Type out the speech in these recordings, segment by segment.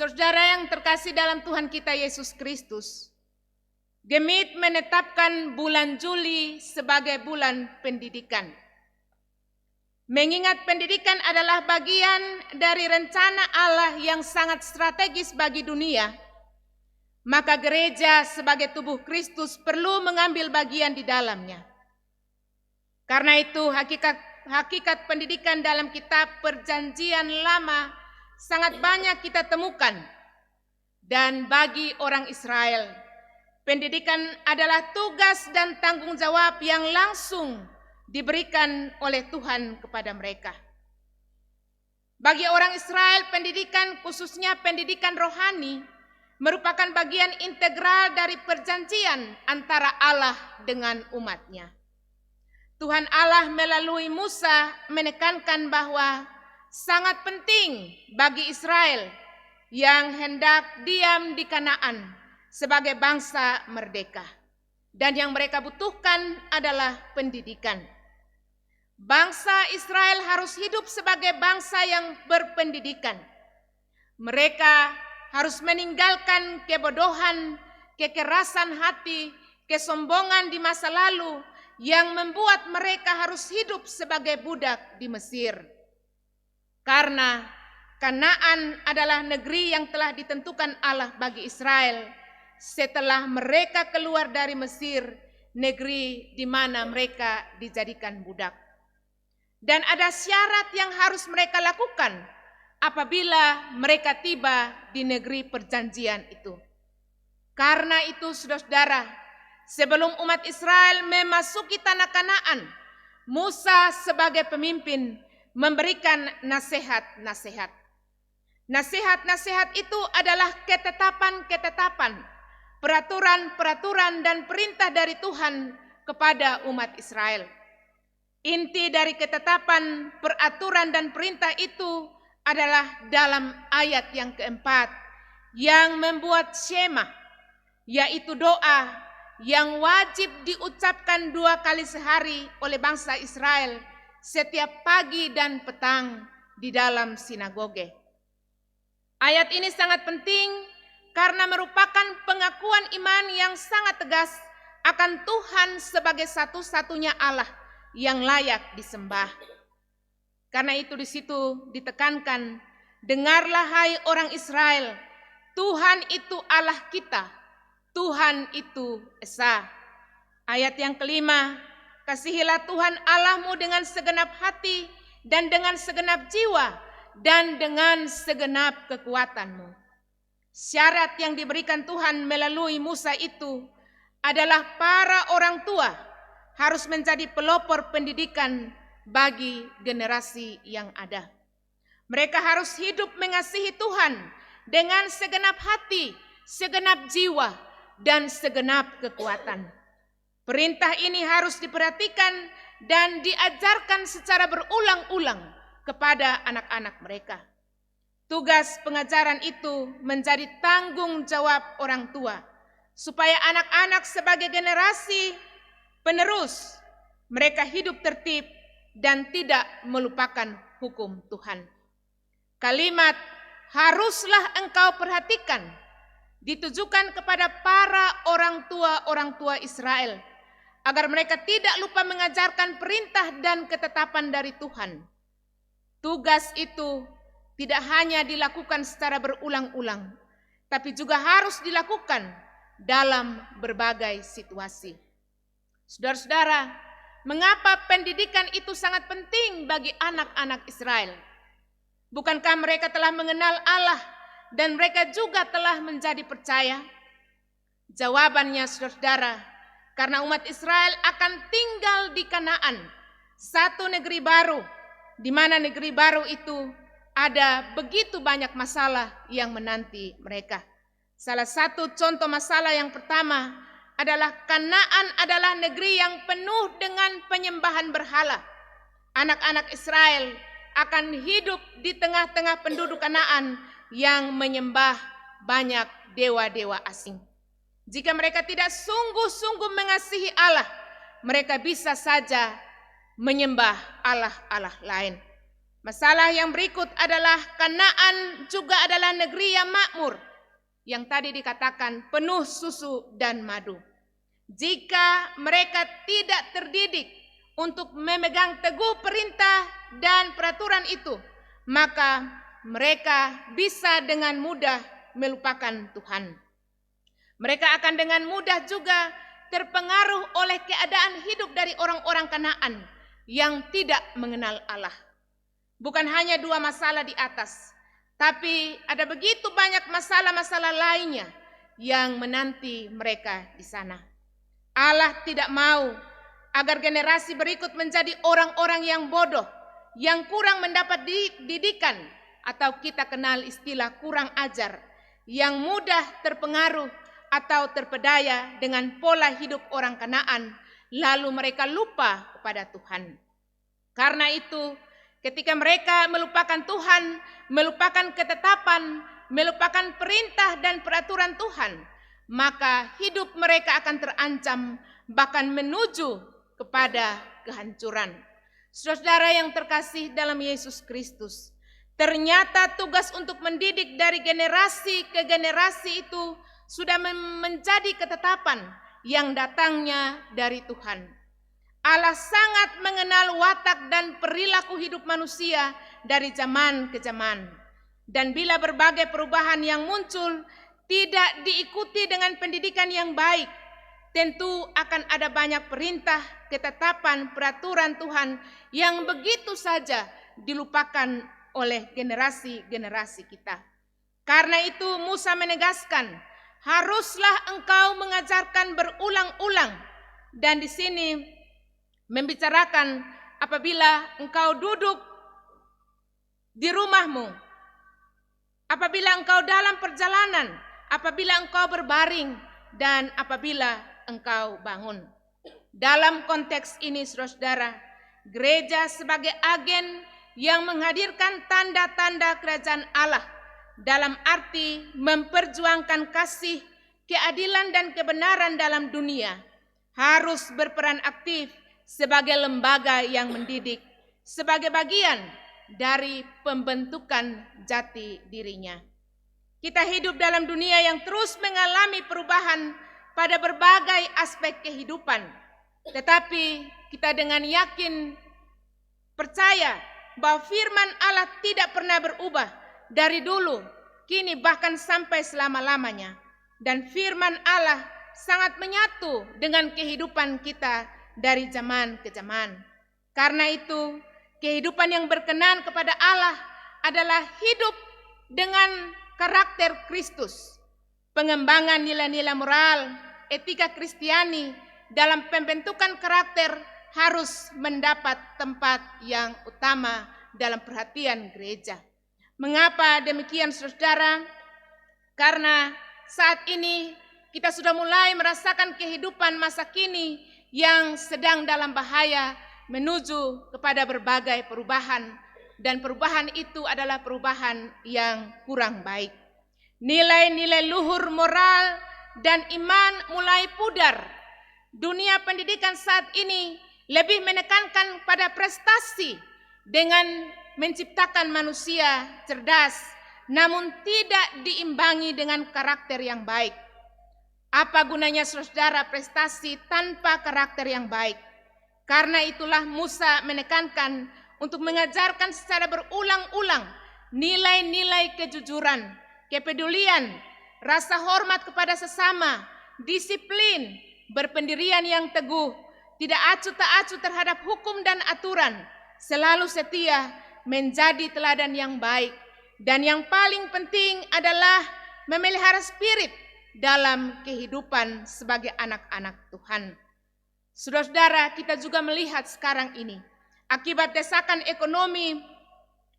Saudara yang terkasih dalam Tuhan kita Yesus Kristus, Gemit menetapkan bulan Juli sebagai bulan pendidikan. Mengingat pendidikan adalah bagian dari rencana Allah yang sangat strategis bagi dunia, maka gereja sebagai tubuh Kristus perlu mengambil bagian di dalamnya. Karena itu hakikat pendidikan dalam kitab Perjanjian Lama sangat banyak kita temukan. Dan bagi orang Israel, pendidikan adalah tugas dan tanggung jawab yang langsung diberikan oleh Tuhan kepada mereka. Bagi orang Israel, pendidikan khususnya pendidikan rohani merupakan bagian integral dari perjanjian antara Allah dengan umatnya. Tuhan Allah melalui Musa menekankan bahwa sangat penting bagi Israel yang hendak diam di Kanaan sebagai bangsa merdeka. Dan yang mereka butuhkan adalah pendidikan. Bangsa Israel harus hidup sebagai bangsa yang berpendidikan. Mereka harus meninggalkan kebodohan, kekerasan hati, kesombongan di masa lalu yang membuat mereka harus hidup sebagai budak di Mesir. Karena Kanaan adalah negeri yang telah ditentukan Allah bagi Israel setelah mereka keluar dari Mesir, negeri di mana mereka dijadikan budak. Dan ada syarat yang harus mereka lakukan apabila mereka tiba di negeri perjanjian itu. Karena itu, saudara-saudara, sebelum umat Israel memasuki tanah Kanaan, Musa sebagai pemimpin memberikan nasihat-nasihat. Nasihat-nasihat itu adalah ketetapan-ketetapan, peraturan-peraturan dan perintah dari Tuhan kepada umat Israel. Inti dari ketetapan, peraturan dan perintah itu adalah dalam ayat yang keempat yang membuat Shema, yaitu doa yang wajib diucapkan 2 kali sehari oleh bangsa Israel setiap pagi dan petang di dalam sinagoge. Ayat ini sangat penting karena merupakan pengakuan iman yang sangat tegas akan Tuhan sebagai satu-satunya Allah yang layak disembah. Karena itu di situ ditekankan, dengarlah hai orang Israel, Tuhan itu Allah kita, Tuhan itu Esa. Ayat yang kelima, kasihilah Tuhan Allahmu dengan segenap hati dan dengan segenap jiwa dan dengan segenap kekuatanmu. Syarat yang diberikan Tuhan melalui Musa itu adalah para orang tua harus menjadi pelopor pendidikan bagi generasi yang ada. Mereka harus hidup mengasihi Tuhan dengan segenap hati, segenap jiwa, dan segenap kekuatan. Perintah ini harus diperhatikan dan diajarkan secara berulang-ulang kepada anak-anak mereka. Tugas pengajaran itu menjadi tanggung jawab orang tua, supaya anak-anak sebagai generasi penerus, mereka hidup tertib dan tidak melupakan hukum Tuhan. Kalimat haruslah engkau perhatikan ditujukan kepada para orang tua Israel, agar mereka tidak lupa mengajarkan perintah dan ketetapan dari Tuhan. Tugas itu tidak hanya dilakukan secara berulang-ulang, tapi juga harus dilakukan dalam berbagai situasi. Saudara-saudara, mengapa pendidikan itu sangat penting bagi anak-anak Israel? Bukankah mereka telah mengenal Allah dan mereka juga telah menjadi percaya? Jawabannya, saudara-saudara, karena umat Israel akan tinggal di Kanaan, satu negeri baru, di mana negeri baru itu ada begitu banyak masalah yang menanti mereka. Salah satu contoh masalah yang pertama adalah Kanaan adalah negeri yang penuh dengan penyembahan berhala. Anak-anak Israel akan hidup di tengah-tengah penduduk Kanaan yang menyembah banyak dewa-dewa asing. Jika mereka tidak sungguh-sungguh mengasihi Allah, mereka bisa saja menyembah Allah-Allah lain. Masalah yang berikut adalah Kanaan juga adalah negeri yang makmur, yang tadi dikatakan penuh susu dan madu. Jika mereka tidak terdidik untuk memegang teguh perintah dan peraturan itu, maka mereka bisa dengan mudah melupakan Tuhan. Mereka akan dengan mudah juga terpengaruh oleh keadaan hidup dari orang-orang Kanaan yang tidak mengenal Allah. Bukan hanya 2 masalah di atas, tapi ada begitu banyak masalah-masalah lainnya yang menanti mereka di sana. Allah tidak mau agar generasi berikut menjadi orang-orang yang bodoh, yang kurang mendapat didikan, atau kita kenal istilah kurang ajar, yang mudah terpengaruh atau terpedaya dengan pola hidup orang Kanaan, lalu mereka lupa kepada Tuhan. Karena itu, ketika mereka melupakan Tuhan, melupakan ketetapan, melupakan perintah dan peraturan Tuhan, maka hidup mereka akan terancam, bahkan menuju kepada kehancuran. Saudara yang terkasih dalam Yesus Kristus, ternyata tugas untuk mendidik dari generasi ke generasi itu sudah menjadi ketetapan yang datangnya dari Tuhan. Allah sangat mengenal watak dan perilaku hidup manusia dari zaman ke zaman. Dan bila berbagai perubahan yang muncul tidak diikuti dengan pendidikan yang baik, tentu akan ada banyak perintah, ketetapan, peraturan Tuhan yang begitu saja dilupakan oleh generasi-generasi kita. Karena itu Musa menegaskan, haruslah engkau mengajarkan berulang-ulang. Dan di sini membicarakan apabila engkau duduk di rumahmu, apabila engkau dalam perjalanan, apabila engkau berbaring, dan apabila engkau bangun. Dalam konteks ini, saudara, gereja sebagai agen yang menghadirkan tanda-tanda kerajaan Allah dalam arti memperjuangkan kasih, keadilan, dan kebenaran dalam dunia, harus berperan aktif sebagai lembaga yang mendidik, sebagai bagian dari pembentukan jati dirinya. Kita hidup dalam dunia yang terus mengalami perubahan pada berbagai aspek kehidupan, tetapi kita dengan yakin percaya bahwa firman Allah tidak pernah berubah dari dulu, kini, bahkan sampai selama-lamanya. Dan firman Allah sangat menyatu dengan kehidupan kita dari zaman ke zaman. Karena itu, kehidupan yang berkenan kepada Allah adalah hidup dengan karakter Kristus. Pengembangan nilai-nilai moral, etika Kristiani dalam pembentukan karakter harus mendapat tempat yang utama dalam perhatian gereja. Mengapa demikian, saudara? Karena saat ini kita sudah mulai merasakan kehidupan masa kini yang sedang dalam bahaya menuju kepada berbagai perubahan, dan perubahan itu adalah perubahan yang kurang baik. Nilai-nilai luhur moral dan iman mulai pudar. Dunia pendidikan saat ini lebih menekankan pada prestasi dengan menciptakan manusia cerdas, namun tidak diimbangi dengan karakter yang baik. Apa gunanya, saudara, prestasi tanpa karakter yang baik? Karena itulah Musa menekankan untuk mengajarkan secara berulang-ulang nilai-nilai kejujuran, kepedulian, rasa hormat kepada sesama, disiplin, berpendirian yang teguh, tidak acuh tak acuh terhadap hukum dan aturan, selalu setia, menjadi teladan yang baik, dan yang paling penting adalah memelihara spirit dalam kehidupan sebagai anak-anak Tuhan. Saudara-saudara, kita juga melihat sekarang ini, akibat desakan ekonomi,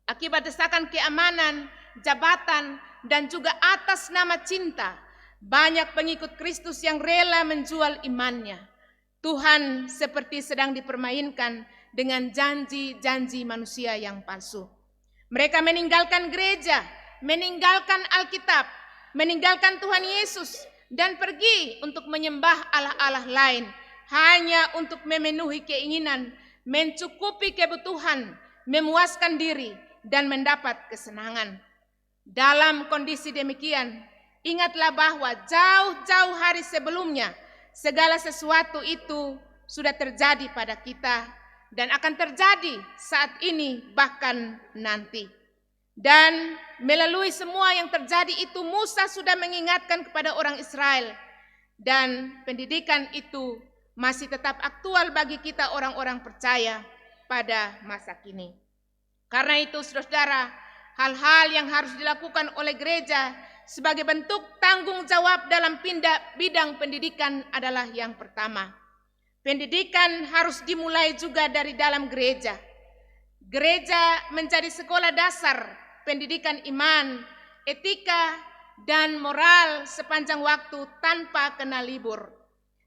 akibat desakan keamanan, jabatan, dan juga atas nama cinta, banyak pengikut Kristus yang rela menjual imannya. Tuhan seperti sedang dipermainkan dengan janji-janji manusia yang palsu. Mereka meninggalkan gereja, meninggalkan Alkitab, meninggalkan Tuhan Yesus, dan pergi untuk menyembah allah-allah lain, hanya untuk memenuhi keinginan, mencukupi kebutuhan, memuaskan diri, dan mendapat kesenangan. Dalam kondisi demikian, ingatlah bahwa jauh-jauh hari sebelumnya, segala sesuatu itu sudah terjadi pada kita dan akan terjadi saat ini bahkan nanti. Dan melalui semua yang terjadi itu, Musa sudah mengingatkan kepada orang Israel, dan pendidikan itu masih tetap aktual bagi kita orang-orang percaya pada masa kini. Karena itu, saudara, hal-hal yang harus dilakukan oleh gereja sebagai bentuk tanggung jawab dalam bidang pendidikan adalah yang pertama. Pendidikan harus dimulai juga dari dalam gereja. Gereja menjadi sekolah dasar pendidikan iman, etika, dan moral sepanjang waktu tanpa kena libur.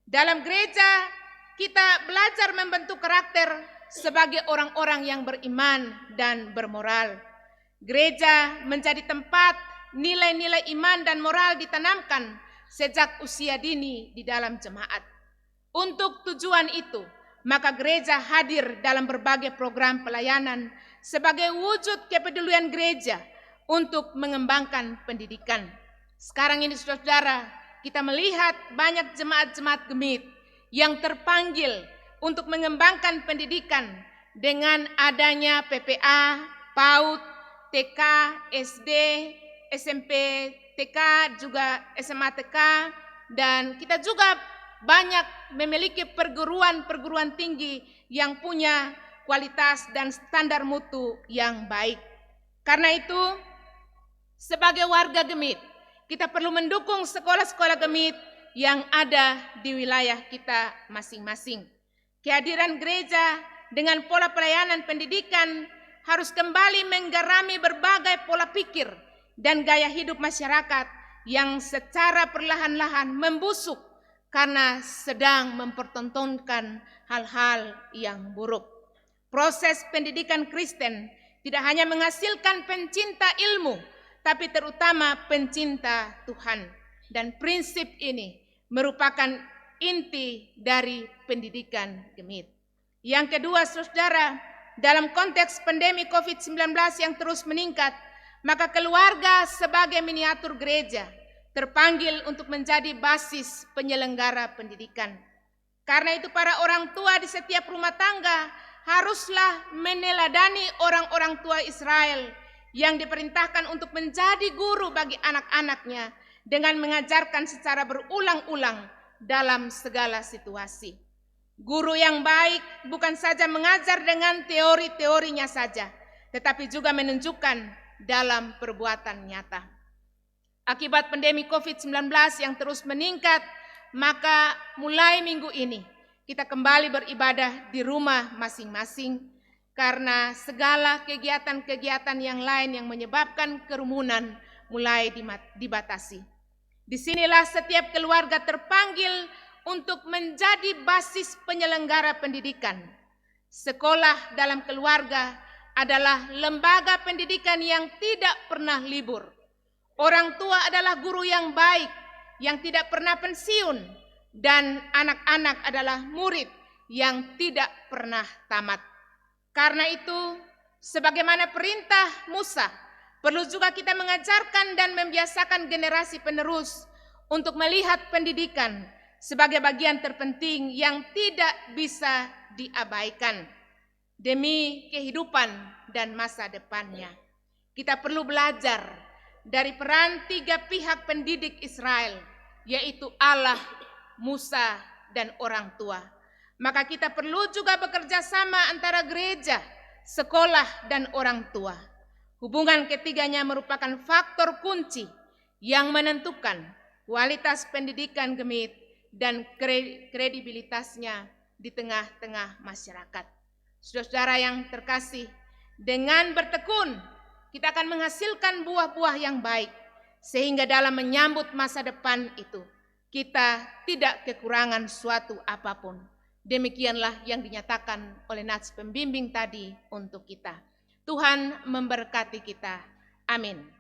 Dalam gereja, kita belajar membentuk karakter sebagai orang-orang yang beriman dan bermoral. Gereja menjadi tempat nilai-nilai iman dan moral ditanamkan sejak usia dini di dalam jemaat. Untuk tujuan itu, maka gereja hadir dalam berbagai program pelayanan sebagai wujud kepedulian gereja untuk mengembangkan pendidikan. Sekarang ini, saudara, kita melihat banyak jemaat-jemaat gemit yang terpanggil untuk mengembangkan pendidikan dengan adanya PPA, PAUD, TK, SD, SMP, TK, juga SMA TK, dan kita juga banyak memiliki perguruan tinggi yang punya kualitas dan standar mutu yang baik. Karena itu, sebagai warga Gemit, kita perlu mendukung sekolah-sekolah Gemit yang ada di wilayah kita masing-masing. Kehadiran gereja dengan pola pelayanan pendidikan harus kembali menggarami berbagai pola pikir dan gaya hidup masyarakat yang secara perlahan-lahan membusuk karena sedang mempertontonkan hal-hal yang buruk. Proses pendidikan Kristen tidak hanya menghasilkan pencinta ilmu, tapi terutama pencinta Tuhan. Dan prinsip ini merupakan inti dari pendidikan Gemit. Yang kedua, saudara, dalam konteks pandemi COVID-19 yang terus meningkat, maka keluarga sebagai miniatur gereja terpanggil untuk menjadi basis penyelenggara pendidikan. Karena itu, para orang tua di setiap rumah tangga haruslah meneladani orang-orang tua Israel yang diperintahkan untuk menjadi guru bagi anak-anaknya dengan mengajarkan secara berulang-ulang dalam segala situasi. Guru yang baik bukan saja mengajar dengan teori-teorinya saja, tetapi juga menunjukkan dalam perbuatan nyata. Akibat pandemi COVID-19 yang terus meningkat, maka mulai minggu ini kita kembali beribadah di rumah masing-masing karena segala kegiatan-kegiatan yang lain yang menyebabkan kerumunan mulai dibatasi. Disinilah setiap keluarga terpanggil untuk menjadi basis penyelenggara pendidikan. Sekolah dalam keluarga adalah lembaga pendidikan yang tidak pernah libur. Orang tua adalah guru yang baik, yang tidak pernah pensiun, dan anak-anak adalah murid yang tidak pernah tamat. Karena itu, sebagaimana perintah Musa, perlu juga kita mengajarkan dan membiasakan generasi penerus untuk melihat pendidikan sebagai bagian terpenting yang tidak bisa diabaikan demi kehidupan dan masa depannya. Kita perlu belajar dari peran tiga pihak pendidik Israel, yaitu Allah, Musa, dan orang tua. Maka kita perlu juga bekerja sama antara gereja, sekolah, dan orang tua. Hubungan ketiganya merupakan faktor kunci yang menentukan kualitas pendidikan Gemit dan kredibilitasnya di tengah-tengah masyarakat. Saudara-saudara yang terkasih, dengan bertekun kita akan menghasilkan buah-buah yang baik, sehingga dalam menyambut masa depan itu kita tidak kekurangan suatu apapun. Demikianlah yang dinyatakan oleh nats pembimbing tadi untuk kita. Tuhan memberkati kita. Amin.